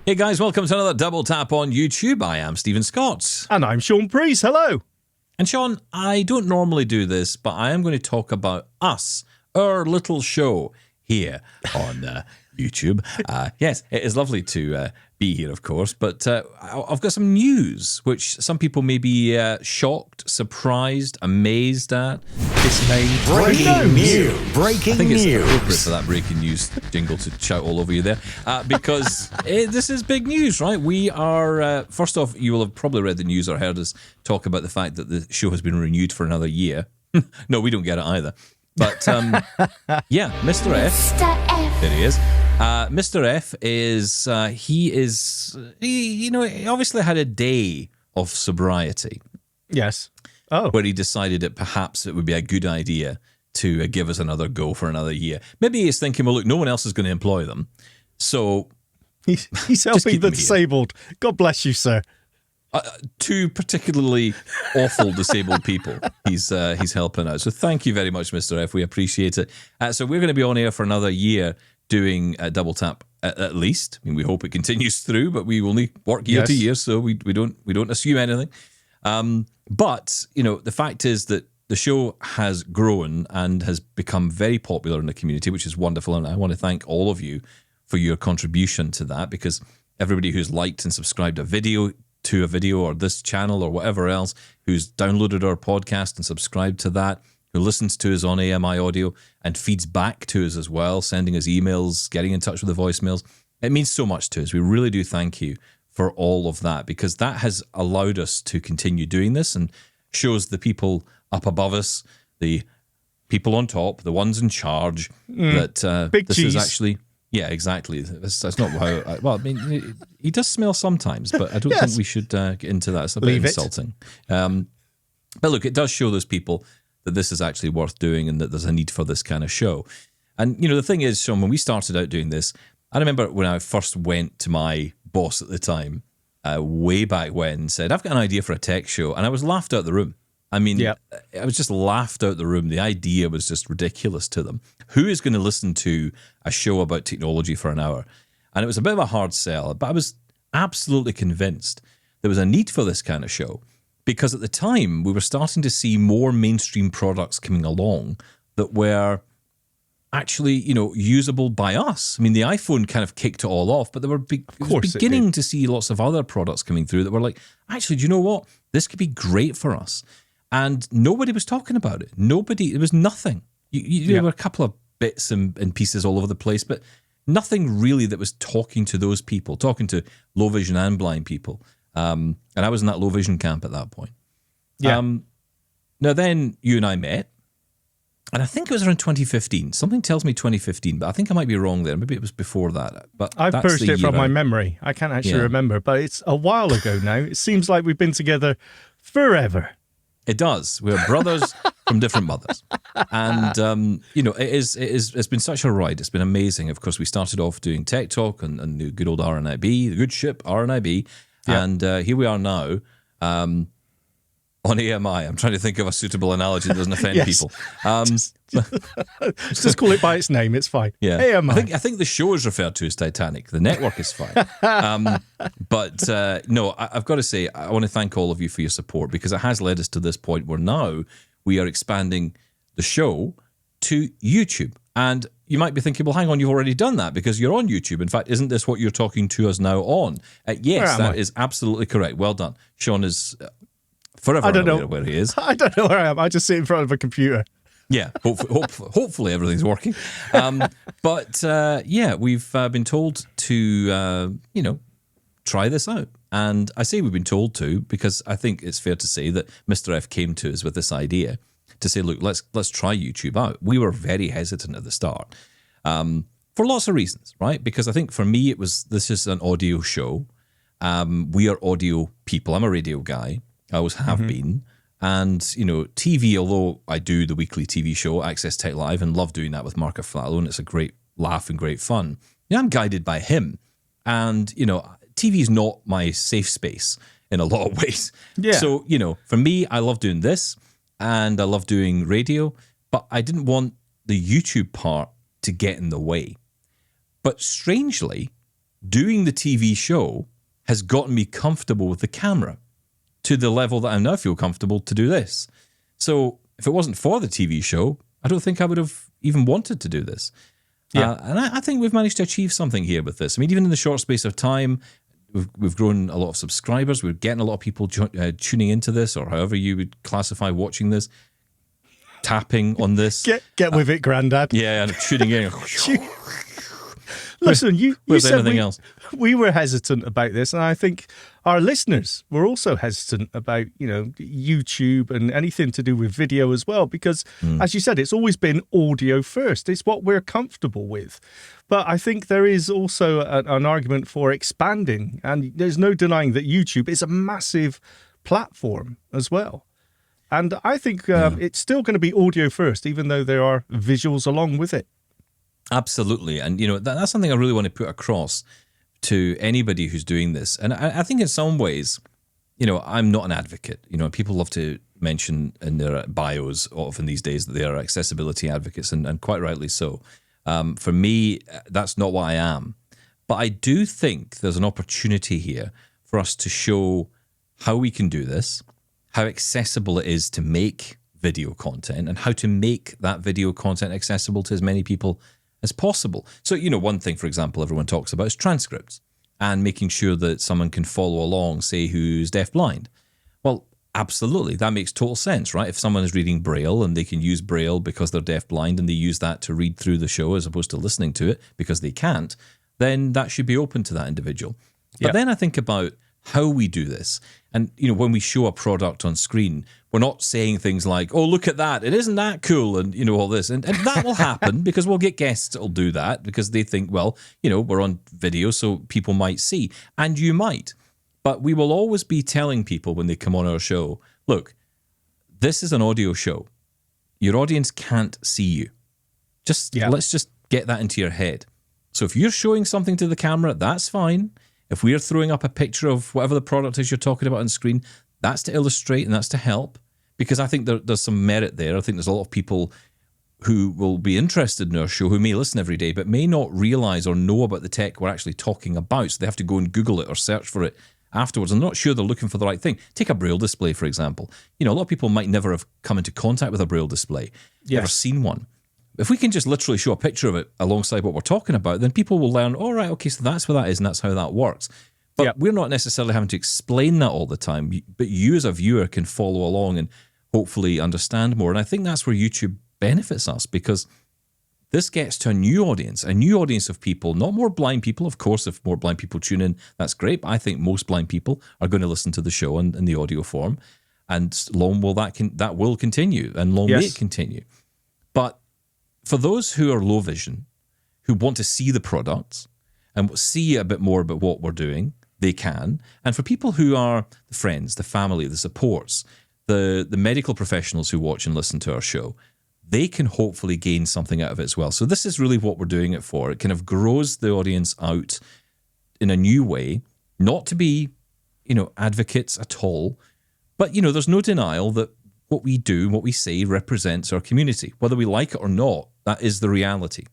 Hey guys, welcome to another Double Tap on YouTube. I am Stephen Scott. And I'm Shaun Preece. Hello. And Shaun, I don't normally do this, but I am going to talk about us, our little show here on YouTube. Yes, it is lovely to be here, of course, but I've got some news, which some people may be shocked, surprised, amazed at, dismayed. Breaking news. Breaking I think it's news. appropriate for that breaking news jingle to shout all over you there, because this is big news, right? We are, first off, you will have probably read the news or heard us talk about the fact that the show has been renewed for another year. No, we don't get it either. But yeah, Mr. F. There he is. Mr. F is, he obviously had a day of sobriety. Yes. Oh. Where he decided that perhaps it would be a good idea to give us another go for another year. Maybe he's thinking, well, look, no one else is going to employ them. So he's helping the disabled. God bless you, sir. Two particularly awful disabled people he's helping out. So thank you very much, Mr. F. We appreciate it. So we're going to be on air for another year doing Double Tap at least. I mean, we hope it continues through, but we only work year to year, so we don't assume anything. But the fact is that the show has grown and has become very popular in the community, which is wonderful, and I want to thank all of you for your contribution to that, because everybody who's liked and subscribed a video or this channel or whatever else, who's downloaded our podcast and subscribed to that, who listens to us on AMI audio and feeds back to us as well, sending us emails, getting in touch with the voicemails. It means so much to us. We really do thank you for all of that, because that has allowed us to continue doing this and shows the people up above us, the people on top, the ones in charge, that Big this cheese. is actually... Yeah, exactly. That's not how... well, I mean, he does smell sometimes, but I don't think we should get into that. It's a bit insulting. But look, it does show those people that this is actually worth doing and that there's a need for this kind of show. And, the thing is, Shaun, when we started out doing this, I remember when I first went to my boss at the time, way back when, said, I've got an idea for a tech show, and I was laughed out the room. I mean, I was just laughed out the room. The idea was just ridiculous to them. Who is going to listen to a show about technology for an hour? And it was a bit of a hard sell, but I was absolutely convinced there was a need for this kind of show, because at the time we were starting to see more mainstream products coming along that were actually, usable by us. I mean, the iPhone kind of kicked it all off, but there were beginning to see lots of other products coming through that were like, actually, do you know what? This could be great for us. And nobody was talking about it. There was nothing. There were a couple of bits and pieces all over the place, but nothing really that was talking to those people, talking to low vision and blind people. And I was in that low vision camp at that point. Yeah. Now then you and I met, and I think it was around 2015. Something tells me 2015, but I think I might be wrong there. Maybe it was before that. But I've purged it from my memory. I can't actually remember, but it's a while ago now. It seems like we've been together forever. It does. We're brothers from different mothers. And, it's been such a ride. It's been amazing. Of course, we started off doing Tech Talk and the good old RNIB, the good ship RNIB. Yeah. And here we are now on AMI. I'm trying to think of a suitable analogy that doesn't offend people. Just call it by its name. It's fine. Yeah. AMI. I think the show is referred to as Titanic. The network is fine. But no, I've got to say, I want to thank all of you for your support, because it has led us to this point where now we are expanding the show to YouTube. And you might be thinking, well, hang on, you've already done that because you're on YouTube. In fact, isn't this what you're talking to us now on? Yes, that is absolutely correct. Well done. Shaun is forever aware where he is. I don't know where I am. I just sit in front of a computer. Yeah, hopefully everything's working. But we've been told to, try this out. And I say we've been told to because I think it's fair to say that Mr. F came to us with this idea to say, look, let's try YouTube out. We were very hesitant at the start for lots of reasons, right? Because I think for me, this is an audio show. We are audio people. I'm a radio guy. I always have been. And, TV, although I do the weekly TV show, Access Tech Live, and love doing that with Mark Flatlow, and it's a great laugh and great fun. I'm guided by him. And, TV is not my safe space in a lot of ways. Yeah. So, for me, I love doing this and I love doing radio, but I didn't want the YouTube part to get in the way. But strangely, doing the TV show has gotten me comfortable with the camera to the level that I now feel comfortable to do this. So if it wasn't for the TV show, I don't think I would have even wanted to do this. Yeah. And I think we've managed to achieve something here with this. I mean, even in the short space of time, we've grown a lot of subscribers. We're getting a lot of people tuning into this, or however you would classify watching this, tapping on this. Get with it, Grandad. Yeah, and tuning in. Listen, you said else? We were hesitant about this, and I think our listeners were also hesitant about, YouTube and anything to do with video as well, because, as you said, it's always been audio first. It's what we're comfortable with. But I think there is also an argument for expanding, and there's no denying that YouTube is a massive platform as well. And I think it's still going to be audio first, even though there are visuals along with it. Absolutely. And, that's something I really want to put across to anybody who's doing this. And I think in some ways, I'm not an advocate. People love to mention in their bios often these days that they are accessibility advocates, and quite rightly so. For me, that's not what I am. But I do think there's an opportunity here for us to show how we can do this, how accessible it is to make video content, and how to make that video content accessible to as many people as possible. So, one thing, for example, everyone talks about is transcripts and making sure that someone can follow along, say, who's deafblind. Well, absolutely. That makes total sense, right? If someone is reading Braille and they can use Braille because they're deafblind and they use that to read through the show as opposed to listening to it because they can't, then that should be open to that individual. But then I think about how we do this. And, when we show a product on screen, we're not saying things like, oh, look at that, it isn't that cool, and, all this. And that will happen because we'll get guests that will do that because they think, well, we're on video, so people might see. And you might. But we will always be telling people when they come on our show, look, this is an audio show. Your audience can't see you. Let's just get that into your head. So if you're showing something to the camera, that's fine. If we are throwing up a picture of whatever the product is you're talking about on screen, that's to illustrate and that's to help, because I think there's some merit there. I think there's a lot of people who will be interested in our show who may listen every day but may not realize or know about the tech we're actually talking about. So they have to go and Google it or search for it afterwards. I'm not sure they're looking for the right thing. Take a Braille display, for example. A lot of people might never have come into contact with a Braille display, never seen one. If we can just literally show a picture of it alongside what we're talking about, then people will learn, all right, okay, so that's what that is and that's how that works. But we're not necessarily having to explain that all the time. But you as a viewer can follow along and hopefully understand more. And I think that's where YouTube benefits us, because this gets to a new audience of people, not more blind people. Of course, if more blind people tune in, that's great. But I think most blind people are going to listen to the show in the audio form. And long will that will continue, and long may it continue. But for those who are low vision, who want to see the products and see a bit more about what we're doing, they can. And for people who are the friends, the family, the supports, the medical professionals who watch and listen to our show, they can hopefully gain something out of it as well. So this is really what we're doing it for. It kind of grows the audience out in a new way, not to be, advocates at all. But, there's no denial that what we do, what we say represents our community. Whether we like it or not, that is the reality.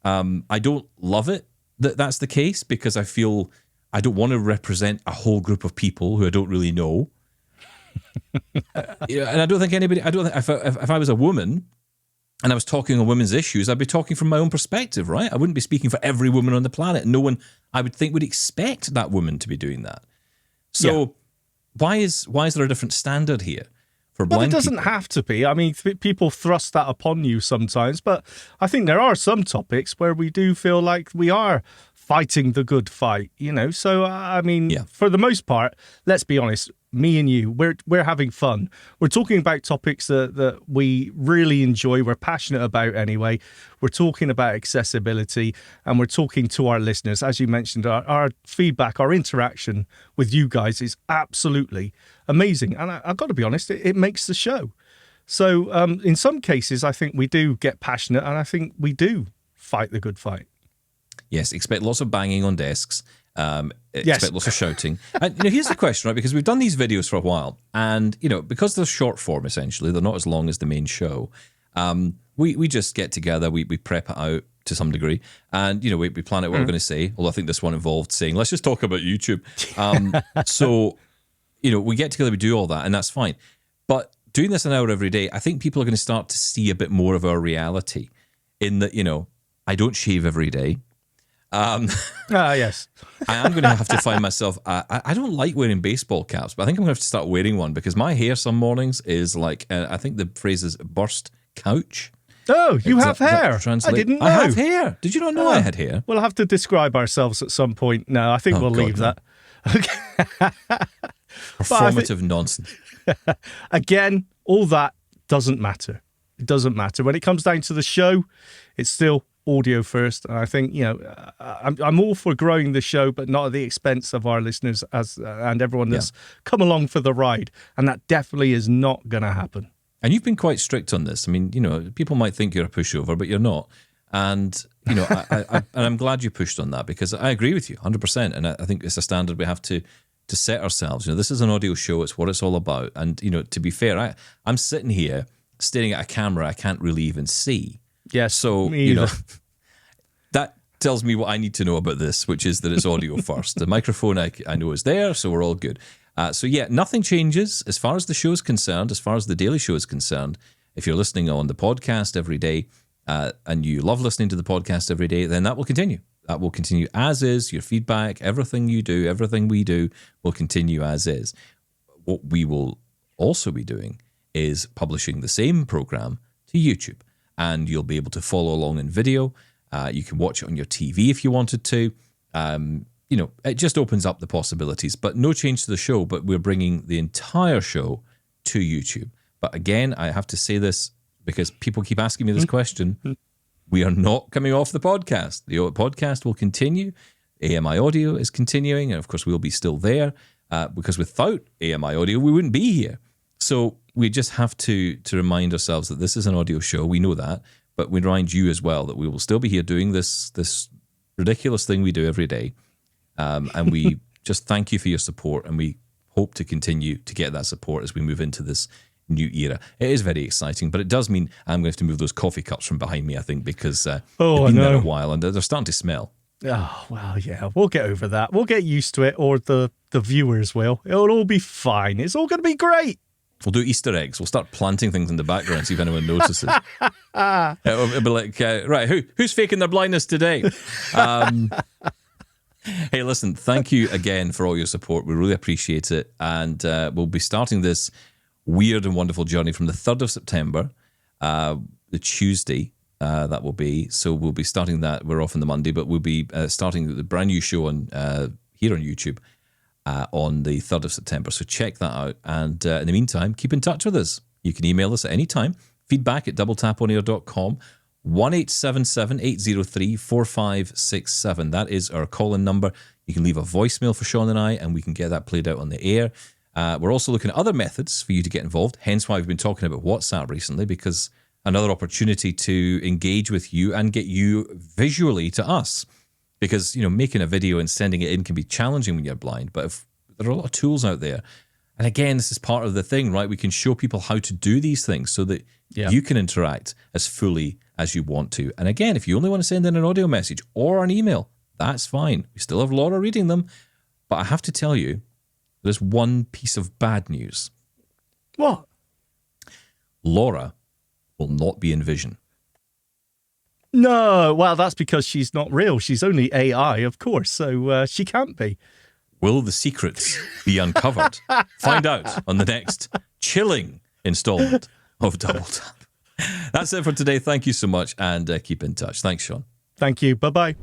I don't love it that that's the case, because I feel I don't want to represent a whole group of people who I don't really know. And I don't think anybody, if I was a woman and I was talking on women's issues, I'd be talking from my own perspective, right? I wouldn't be speaking for every woman on the planet. No one, I would think, would expect that woman to be doing that. So why is there a different standard here? Well, it doesn't have to be. I mean, people thrust that upon you sometimes, but I think there are some topics where we do feel like we are fighting the good fight, So, I mean, for the most part, let's be honest, me and you, we're having fun. We're talking about topics that we really enjoy, we're passionate about anyway. We're talking about accessibility, and we're talking to our listeners. As you mentioned, our feedback, our interaction with you guys is absolutely amazing. And I've got to be honest, it makes the show. So in some cases, I think we do get passionate, and I think we do fight the good fight. Yes, expect lots of banging on desks. Expect lots of shouting. And here's the question, right? Because we've done these videos for a while, and because they're short form, essentially, they're not as long as the main show. We just get together, we prep it out, to some degree. And, we plan out what we're going to say, although I think this one involved saying, let's just talk about YouTube. So, we get together, we do all that, and that's fine. But doing this an hour every day, I think people are going to start to see a bit more of our reality in that, I don't shave every day. Yes. I am going to have to find myself. I don't like wearing baseball caps, but I think I'm going to have to start wearing one because my hair some mornings is like, I think the phrase is burst couch. Oh, you have hair. I didn't know. I have hair. Did you not know I had hair? We'll have to describe ourselves at some point. No, I think we'll leave that. Okay. Performative nonsense. Again, all that doesn't matter. It doesn't matter. When it comes down to the show, it's still audio first. And I think, I'm all for growing the show, but not at the expense of our listeners and everyone that's come along for the ride. And that definitely is not going to happen. And you've been quite strict on this. I mean, people might think you're a pushover, but you're not. And, and I'm glad you pushed on that because I agree with you 100%. And I think it's a standard we have to set ourselves. This is an audio show. It's what it's all about. And, to be fair, I'm sitting here staring at a camera I can't really even see. Yes. So, that tells me what I need to know about this, which is that it's audio first. The microphone I know is there, so we're all good. So nothing changes as far as the show is concerned, as far as the daily show is concerned. If you're listening on the podcast every day and you love listening to the podcast every day, then that will continue. That will continue as is. Your feedback, everything you do, everything we do will continue as is. What we will also be doing is publishing the same program to YouTube, and you'll be able to follow along in video. You can watch it on your TV if you wanted to. It just opens up the possibilities, but no change to the show, but we're bringing the entire show to YouTube. But again, I have to say this because people keep asking me this question. We are not coming off the podcast. The podcast will continue. AMI Audio is continuing, and of course, we'll be still there because without AMI Audio, we wouldn't be here. So we just have to remind ourselves that this is an audio show. We know that, but we remind you as well that we will still be here doing this ridiculous thing we do every day. And we just thank you for your support, and we hope to continue to get that support as we move into this new era. It is very exciting, but it does mean I'm going to have to move those coffee cups from behind me, I think, because they've been there a while and they're starting to smell. Oh, well, yeah, we'll get over that. We'll get used to it, or the viewers will. It'll all be fine. It's all going to be great. We'll do Easter eggs. We'll start planting things in the background, see if anyone notices. It'll be like, right, who's faking their blindness today? Hey, listen, thank you again for all your support. We really appreciate it. And we'll be starting this weird and wonderful journey from the 3rd of September, the Tuesday, that will be. So we'll be starting that. We're off on the Monday, but we'll be starting the brand new show on here on YouTube on the 3rd of September. So check that out. And in the meantime, keep in touch with us. You can email us at any time. feedback@doubletaponair.com. 1-877-803-4567. That is our call-in number. You can leave a voicemail for Shaun and I, and we can get that played out on the air. We're also looking at other methods for you to get involved, hence why we've been talking about WhatsApp recently, because another opportunity to engage with you and get you visually to us. Because, making a video and sending it in can be challenging when you're blind, but if there are a lot of tools out there. And again, this is part of the thing, right? We can show people how to do these things so that you can interact as fully as you want to. And again, if you only want to send in an audio message or an email, that's fine. We still have Laura reading them. But I have to tell you, there's one piece of bad news. What? Laura will not be in Vision. No, well, that's because she's not real. She's only AI, of course, so she can't be. Will the secrets be uncovered? Find out on the next chilling installment of Double Tap. That's it for today. Thank you so much, and keep in touch. Thanks, Shaun. Thank you. Bye-bye.